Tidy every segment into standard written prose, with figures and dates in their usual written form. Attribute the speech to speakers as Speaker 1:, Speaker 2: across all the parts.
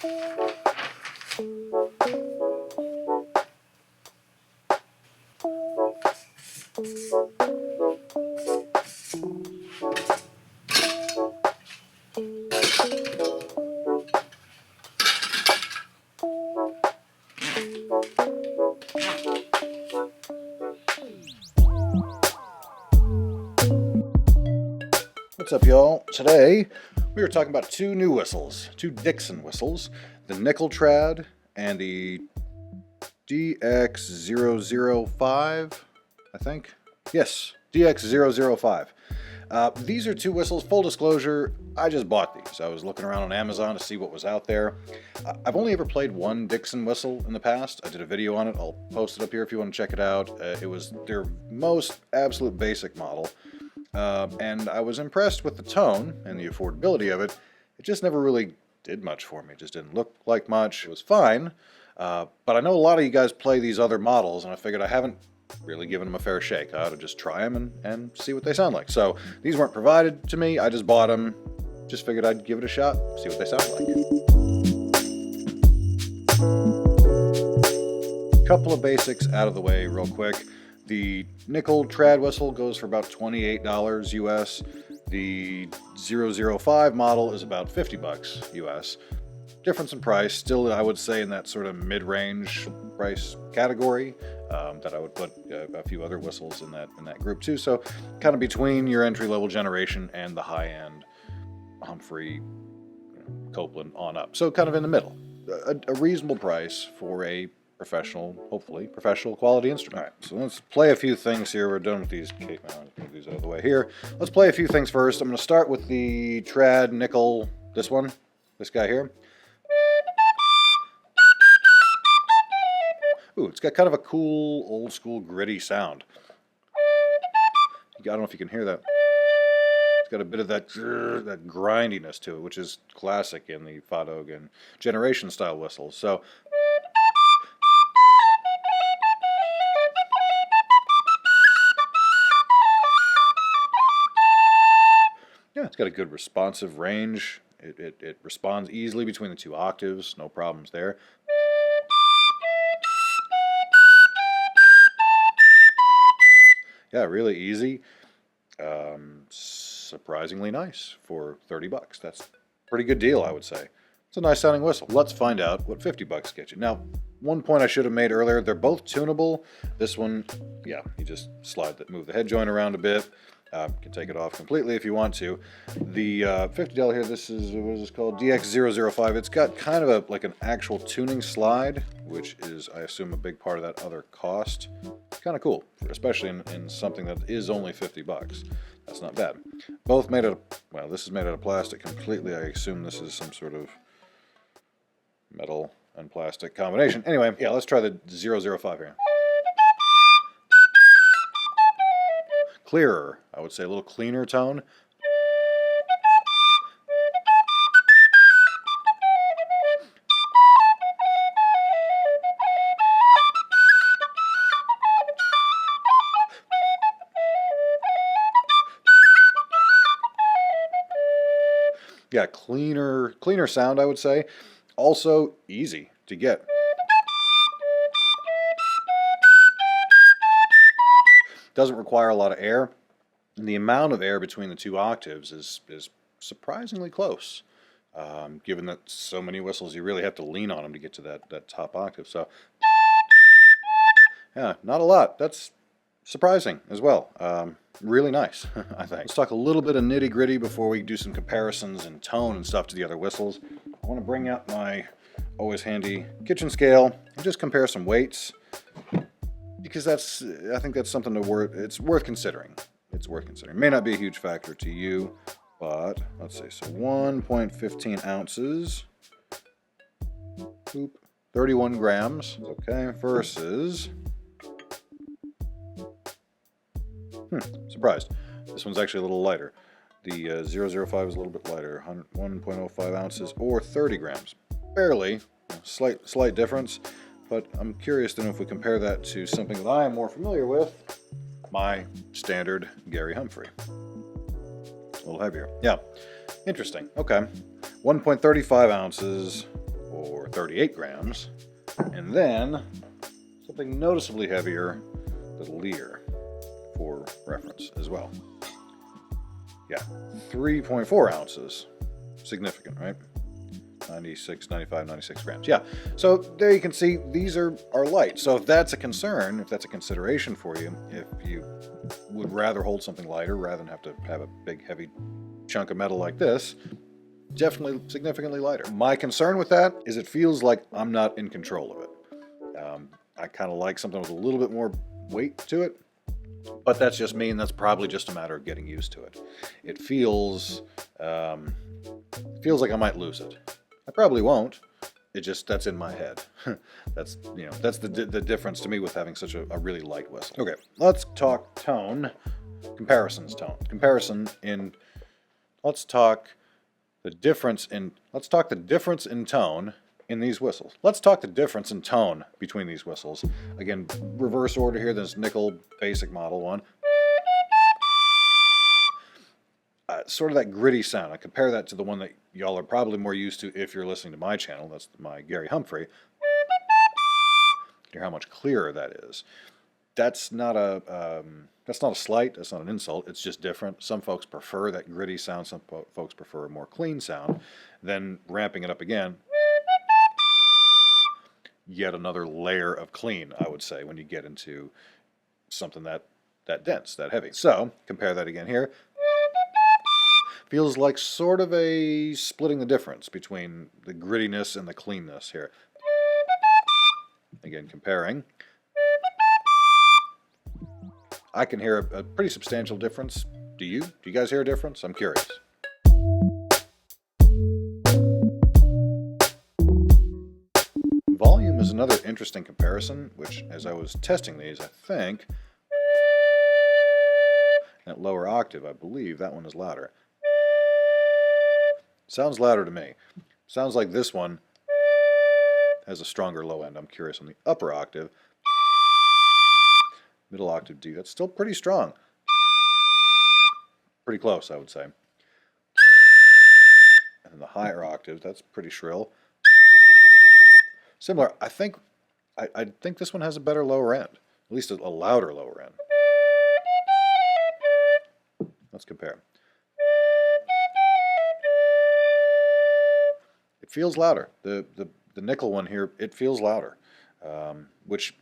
Speaker 1: What's up, y'all? Today we are talking about two new whistles, two Dixon whistles, the nickel trad and the DX005, I think. Yes, DX005. These are two whistles. Full disclosure, I just bought these. I was looking around on Amazon to see what was out there. I've only ever played one Dixon whistle in the past. I did a video on it. I'll post it up here if you want to check it out. It was their most absolute basic model. And I was impressed with the tone and the affordability of it. It just never really did much for me. It just didn't look like much. It was fine, but I know a lot of you guys play these other models, and I figured I haven't really given them a fair shake. I ought to just try them and see what they sound like. So these weren't provided to me. I just bought them. Just figured I'd give it a shot, see what they sound like. Couple of basics out of the way real quick. The nickel trad whistle goes for about $28 US. The 005 model is about $50 US. Difference in price, still I would say in that sort of mid-range price category. That I would put a few other whistles in that group too. So kind of between your entry-level generation and the high-end Humphrey, Copeland on up. So kind of in the middle. A reasonable price for a professional, hopefully professional quality instrument. All right, so let's play a few things here. We're done with these. Move these out of the way here. Let's play a few things first. I'm going to start with the trad nickel. This one, this guy here. Ooh, it's got kind of a cool, old school, gritty sound. I don't know if you can hear that. It's got a bit of that grindiness to it, which is classic in the Fadog and Generation style whistles. So. Yeah, it's got a good responsive range. It responds easily between the two octaves. No problems there. Yeah, really easy. Surprisingly nice for $30. That's a pretty good deal, I would say. It's a nice sounding whistle. Let's find out what $50 gets you. Now, one point I should have made earlier, they're both tunable. This one, yeah, you just move the head joint around a bit. You can take it off completely if you want to. The $50 here, this is, what is this called? DX005. It's got kind of like an actual tuning slide, which is, I assume, a big part of that other cost. Kind of cool, especially in something that is only $50. That's not bad. Both made out of, well, this is made out of plastic completely. I assume this is some sort of metal and plastic combination. Anyway, yeah, let's try the 005 here. Clearer, I would say, a little cleaner tone. Yeah, cleaner sound, I would say. Also easy to get. Doesn't require a lot of air, and the amount of air between the two octaves is surprisingly close. Given that so many whistles, you really have to lean on them to get to that top octave. So, yeah, not a lot. That's surprising as well. Really nice, I think. Let's talk a little bit of nitty-gritty before we do some comparisons in tone and stuff to the other whistles. I want to bring out my always handy kitchen scale and just compare some weights, because I think that's something it's worth considering. It's worth considering. May not be a huge factor to you, but let's see. So 1.15 ounces, 31 grams, okay, versus, surprised. This one's actually a little lighter. The 005 is a little bit lighter, 1.05 ounces or 30 grams. Barely, slight difference, but I'm curious to know if we compare that to something that I am more familiar with, my standard Gary Humphrey. A little heavier. Yeah, interesting. Okay, 1.35 ounces 38 grams. And then something noticeably heavier, the Lear, for reference as well. Yeah, 3.4 ounces. Significant, right? 96, 95, 96 grams. Yeah, so there you can see these are light. So if that's a concern, if that's a consideration for you, if you would rather hold something lighter rather than have to have a big heavy chunk of metal like this, definitely significantly lighter. My concern with that is it feels like I'm not in control of it. I kind of like something with a little bit more weight to it, but that's just me, and that's probably just a matter of getting used to it. It feels like I might lose it. I probably won't. That's in my head. That's the difference to me with having such a really light whistle. Okay, let's talk tone. Comparisons tone. Let's talk the difference in tone in these whistles. Let's talk the difference in tone between these whistles. Again, reverse order here. There's nickel basic model one. Sort of that gritty sound. I compare that to the one that y'all are probably more used to if you're listening to my channel. That's my Gary Humphrey. Hear how much clearer that is. That's not a slight. That's not an insult. It's just different. Some folks prefer that gritty sound. Some folks prefer a more clean sound. Then ramping it up again. Yet another layer of clean, I would say, when you get into something that dense, that heavy. So compare that again here. Feels like sort of a splitting the difference between the grittiness and the cleanness here. Again, comparing. I can hear a pretty substantial difference. Do you? Do you guys hear a difference? I'm curious. Volume is another interesting comparison, which, as I was testing these, I think, that lower octave, I believe that one is louder. Sounds louder to me. Sounds like this one has a stronger low end. I'm curious on the upper octave. Middle octave D, that's still pretty strong. Pretty close, I would say. And then the higher octave, that's pretty shrill. Similar, I think this one has a better lower end. At least a louder lower end. Let's compare. It feels louder. The nickel one here, it feels louder, which,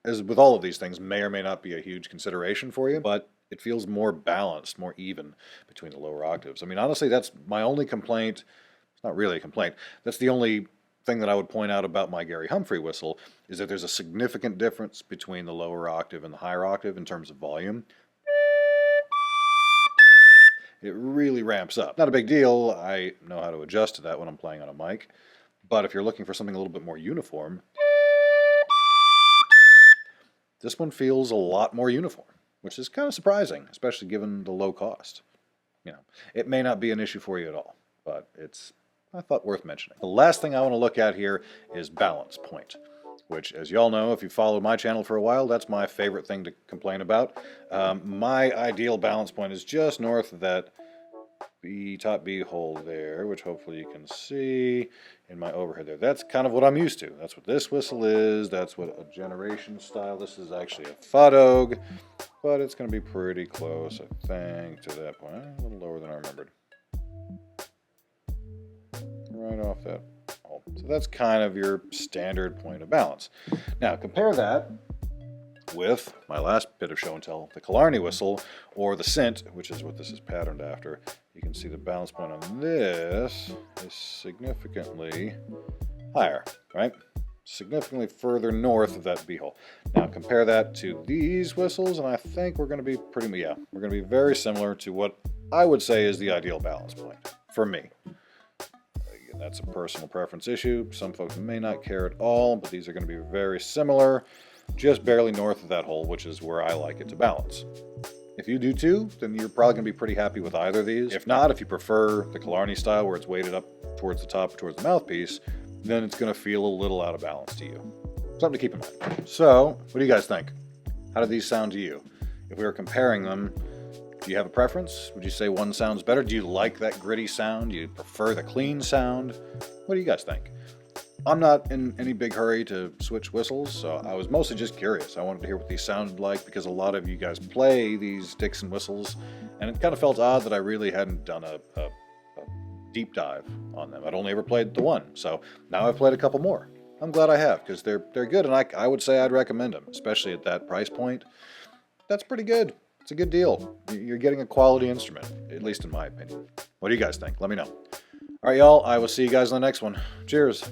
Speaker 1: as with all of these things, may or may not be a huge consideration for you, but it feels more balanced, more even between the lower octaves. I mean, honestly, that's my only complaint. It's not really a complaint. That's the only thing that I would point out about my Gary Humphrey whistle, is that there's a significant difference between the lower octave and the higher octave in terms of volume. It really ramps up. Not a big deal. I know how to adjust to that when I'm playing on a mic. But if you're looking for something a little bit more uniform, this one feels a lot more uniform, which is kind of surprising, especially given the low cost. It may not be an issue for you at all, but it's, I thought, worth mentioning. The last thing I want to look at here is balance point, which, as y'all know, if you followed my channel for a while, that's my favorite thing to complain about. My ideal balance point is just north of that top B hole there, which hopefully you can see in my overhead there. That's kind of what I'm used to. That's what this whistle is. That's what a generation style. This is actually a Fadog, but it's going to be pretty close, I think, to that point. A little lower than I remembered. Right off that hole. So that's kind of your standard point of balance. Now compare that with my last bit of show and tell, the Killarney whistle, or the Cint, which is what this is patterned after. You can see the balance point on this is significantly higher, right? Significantly further north of that B-hole. Now compare that to these whistles, and I think we're going to be we're going to be very similar to what I would say is the ideal balance point for me. Again, that's a personal preference issue. Some folks may not care at all, but these are going to be very similar, just barely north of that hole, which is where I like it to balance. If you do too, then you're probably going to be pretty happy with either of these. If not, if you prefer the Killarney style where it's weighted up towards the top, towards the mouthpiece, then it's going to feel a little out of balance to you. Something to keep in mind. So, what do you guys think? How do these sound to you? If we were comparing them, do you have a preference? Would you say one sounds better? Do you like that gritty sound? Do you prefer the clean sound? What do you guys think? I'm not in any big hurry to switch whistles, so I was mostly just curious. I wanted to hear what these sounded like because a lot of you guys play these Dixon whistles, and it kind of felt odd that I really hadn't done a deep dive on them. I'd only ever played the one, so now I've played a couple more. I'm glad I have because they're good, and I would say I'd recommend them, especially at that price point. That's pretty good. It's a good deal. You're getting a quality instrument, at least in my opinion. What do you guys think? Let me know. All right, y'all. I will see you guys in the next one. Cheers.